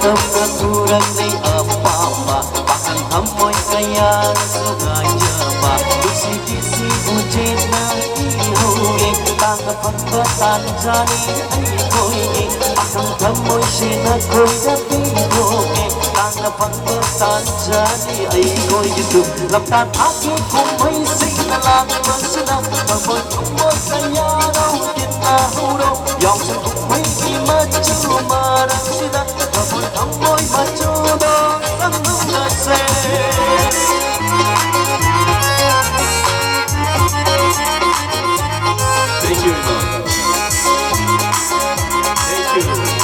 na kurang ni apa bahkan hamoy kaya sugaya kisi-kisi ujit na ihuwi tanga pagkatan jani ay ko'y bahkan hamoy sinakoy na binuwi tanga pagkatan jani ay ko'y ito lamtan aking kung may sinalang masina hamoy kumoy kaya raw kinahuro yung sa kung may imadyo marang sila hamoy amoy machudo ang mga Thank you, Iman. Thank you.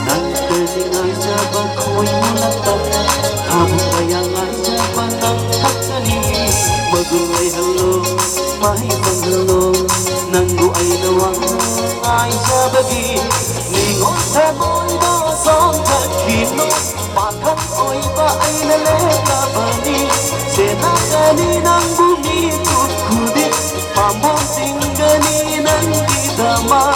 Nagdaling aja bang ko'y mulatag habang bayangan sa panang taksali magulay halong may panghalong nanggo ay nawang ay sa bagi ningon sa mo'y basong kakino pakang oy ba ay nalekabani senakaninang bumikot kudit pamunting ganinang idama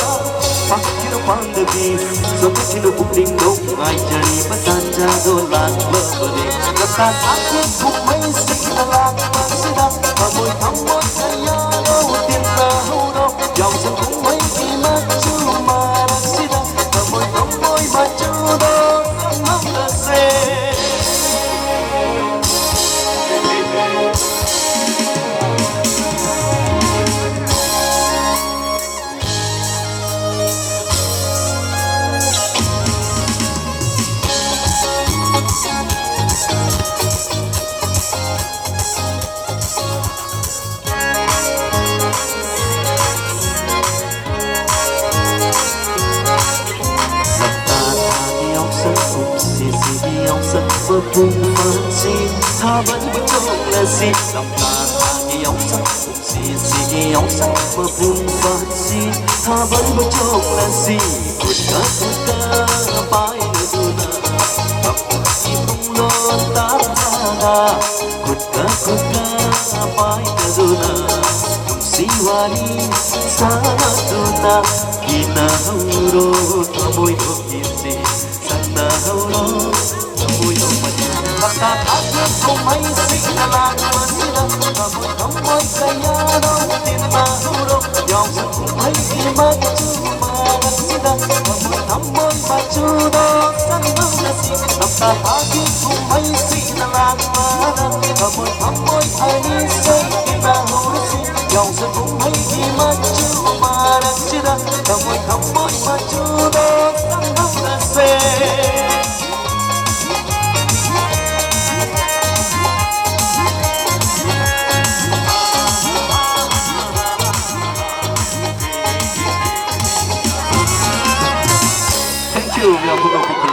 Pakirapang gabi sa sinubukling dong ay jari pasanjado lang mabali Kasan ako kung may sinalang masina Amoy-amoy kaya raw tinahuro Yaw sa kung may imadyo marang sila Amoy-amoy machudo ang mga Bung fancy, taban betul nasi, sampai lagi yang sang, si yang sang, bung fancy, taban betul nasi, kuda pai neduna, si tulon tarada, kuda pai neduna, si wali sana tuna, kita huruf amoy okisi, sana huruf. Bakit ako kung may sinalang masina Amoy kaya raw tinahuro Yung sa kung may imadyo marang sila Amoy machudo sa mga sin Napahagi kung may sinalang mana Amoy anisay tinahuro sin Yung sa kung may imadyo marang sila Amoy machudo sa mga sin Thank you.